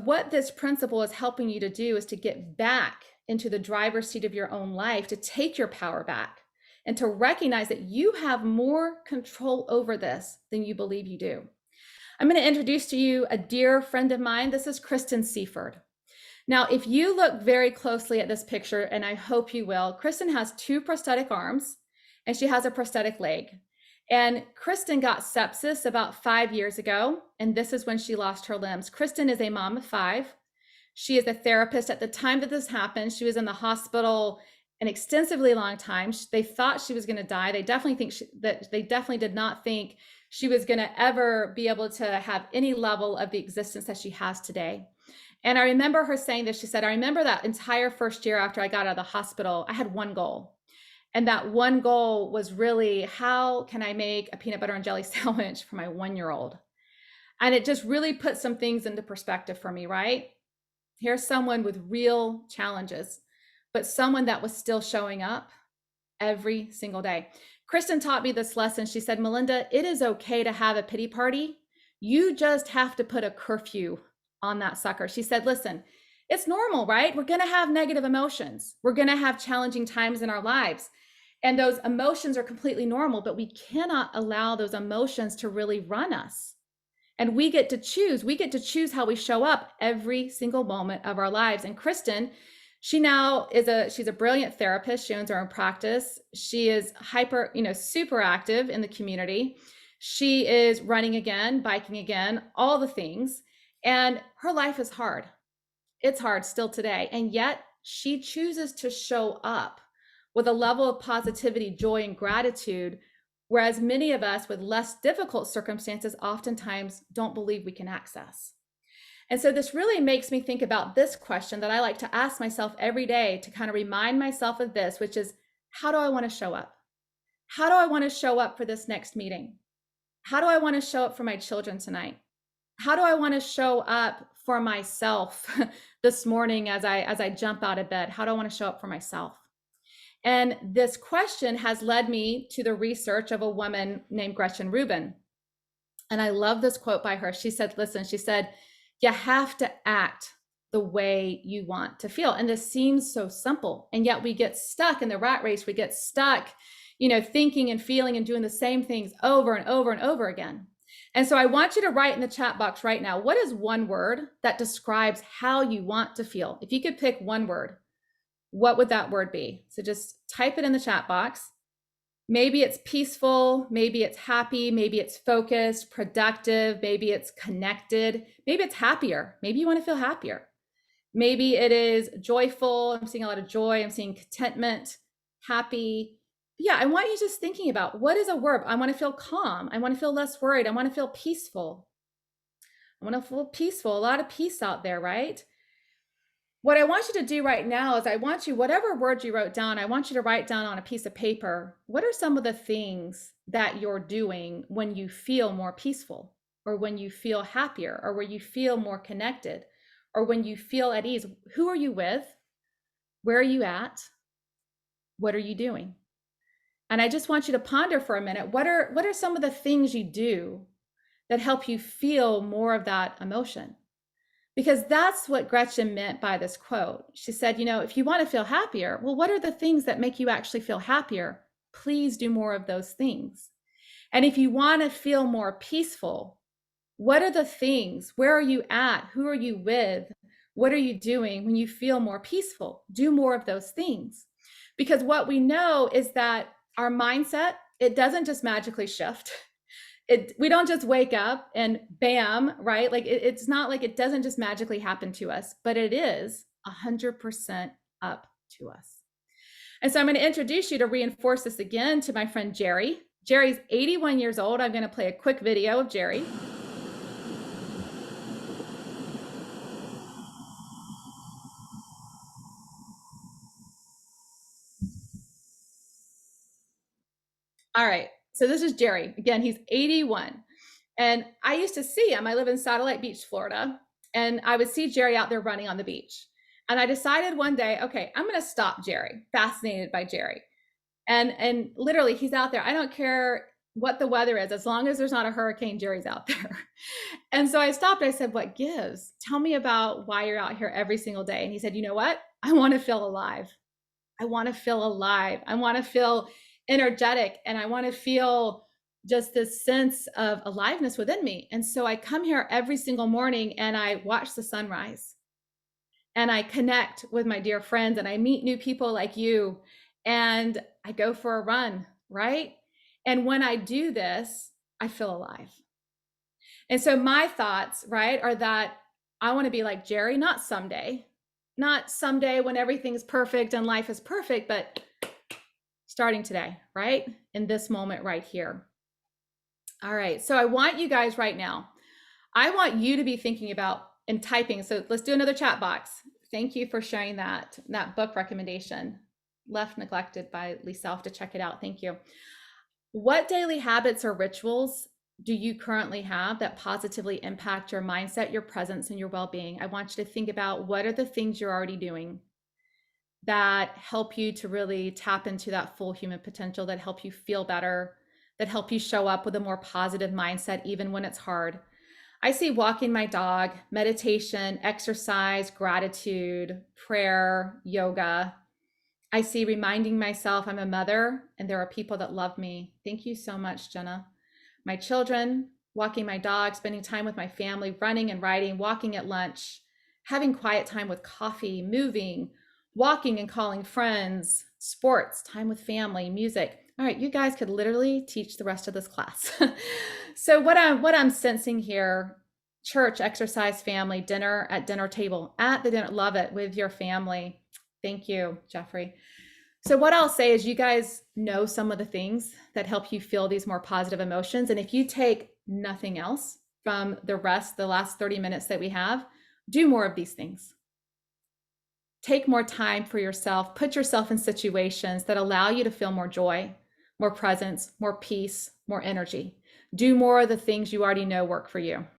But what this principle is helping you to do is to get back into the driver's seat of your own life, to take your power back and to recognize that you have more control over this than you believe you do. I'm going to introduce to you a dear friend of mine. This is Kristen Seaford. Now, if you look very closely at this picture, and I hope you will, Kristen has 2 prosthetic arms and she has a prosthetic leg. And Kristen got sepsis about 5 years ago, and this is when she lost her limbs. Kristen is a mom of 5. She is a therapist. At the time that this happened, she was in the hospital an extensively long time. They thought she was going to die. They definitely did not think she was going to ever be able to have any level of the existence that she has today. And I remember her saying this. She said, I remember that entire first year after I got out of the hospital, I had one goal. And that one goal was really, how can I make a peanut butter and jelly sandwich for my 1-year-old? And it just really put some things into perspective for me, right? Here's someone with real challenges, but someone that was still showing up every single day. Kristen taught me this lesson. She said, Melinda, it is okay to have a pity party. You just have to put a curfew on that sucker. She said, listen, it's normal, right? We're going to have negative emotions. We're going to have challenging times in our lives. And those emotions are completely normal, but we cannot allow those emotions to really run us. And we get to choose. We get to choose how we show up every single moment of our lives. And Kristen, she's a brilliant therapist. She owns her own practice. She is super active in the community. She is running again, biking again, all the things. And her life is hard. It's hard still today. And yet she chooses to show up with a level of positivity, joy, and gratitude, whereas many of us with less difficult circumstances oftentimes don't believe we can access. And so this really makes me think about this question that I like to ask myself every day to kind of remind myself of this, which is, how do I want to show up? How do I want to show up for this next meeting? How do I want to show up for my children tonight? How do I want to show up for myself this morning as I jump out of bed? How do I want to show up for myself? And this question has led me to the research of a woman named Gretchen Rubin. And I love this quote by her. She said, you have to act the way you want to feel. And this seems so simple. And yet we get stuck in the rat race. We get stuck, thinking and feeling and doing the same things over and over and over again. And so I want you to write in the chat box right now, what is one word that describes how you want to feel? If you could pick one word, what would that word be? So just type it in the chat box. Maybe it's peaceful, maybe it's happy, maybe it's focused, productive, maybe it's connected, maybe it's happier. Maybe you want to feel happier. Maybe it is joyful. I'm seeing a lot of joy. I'm seeing contentment, happy. Yeah, I want you just thinking about, what is a word? I want to feel calm. I want to feel less worried. I want to feel peaceful. I want to feel peaceful. A lot of peace out there, right? What I want you to do right now is whatever words you wrote down, I want you to write down on a piece of paper, what are some of the things that you're doing when you feel more peaceful, or when you feel happier, or when you feel more connected, or when you feel at ease? Who are you with? Where are you at? What are you doing? And I just want you to ponder for a minute, what are some of the things you do that help you feel more of that emotion? Because that's what Gretchen meant by this quote. She said, if you want to feel happier, well, what are the things that make you actually feel happier? Please do more of those things. And if you want to feel more peaceful, what are the things? Where are you at? Who are you with? What are you doing when you feel more peaceful? Do more of those things. Because what we know is that our mindset, it doesn't just magically shift. We don't just wake up and bam, right? Like it's not like it doesn't just magically happen to us, but it is 100% up to us. And so I'm going to introduce you to reinforce this again to my friend Jerry. Jerry's 81 years old. I'm going to play a quick video of Jerry. All right. So this is Jerry. Again, he's 81. And I used to see him. I live in Satellite Beach, Florida. And I would see Jerry out there running on the beach. And I decided one day, okay, I'm going to stop Jerry. Fascinated by Jerry. And literally, he's out there. I don't care what the weather is, as long as there's not a hurricane, Jerry's out there. And so I stopped. I said, what gives? Tell me about why you're out here every single day. And he said, you know what? I want to feel alive. I want to feel alive. I want to feel energetic, and I want to feel just this sense of aliveness within me. And so I come here every single morning and I watch the sunrise and I connect with my dear friends and I meet new people like you and I go for a run, right? And when I do this, I feel alive. And so my thoughts, right, are that I want to be like Jerry, not someday when everything's perfect and life is perfect, but starting today, right? In this moment right here. All right. So I want you guys right now, I want you to be thinking about and typing. So let's do another chat box. Thank you for sharing that book recommendation, Left Neglected by Lee Self, to check it out. Thank you. What daily habits or rituals do you currently have that positively impact your mindset, your presence, and your well-being? I want you to think about what are the things you're already doing that help you to really tap into that full human potential, that help you feel better, that help you show up with a more positive mindset, even when it's hard. I see walking my dog, meditation, exercise, gratitude, prayer, yoga. I see reminding myself I'm a mother and there are people that love me. Thank you so much, Jenna. My children, walking my dog, spending time with my family, running and riding, walking at lunch, having quiet time with coffee, moving, walking and calling friends, sports, time with family, music. All right, you guys could literally teach the rest of this class. So what I'm sensing here, church, exercise, family, dinner at dinner table, at the dinner, love it, with your family. Thank you, Jeffrey. So what I'll say is you guys know some of the things that help you feel these more positive emotions. And if you take nothing else from the last 30 minutes that we have, do more of these things. Take more time for yourself, put yourself in situations that allow you to feel more joy, more presence, more peace, more energy. Do more of the things you already know work for you.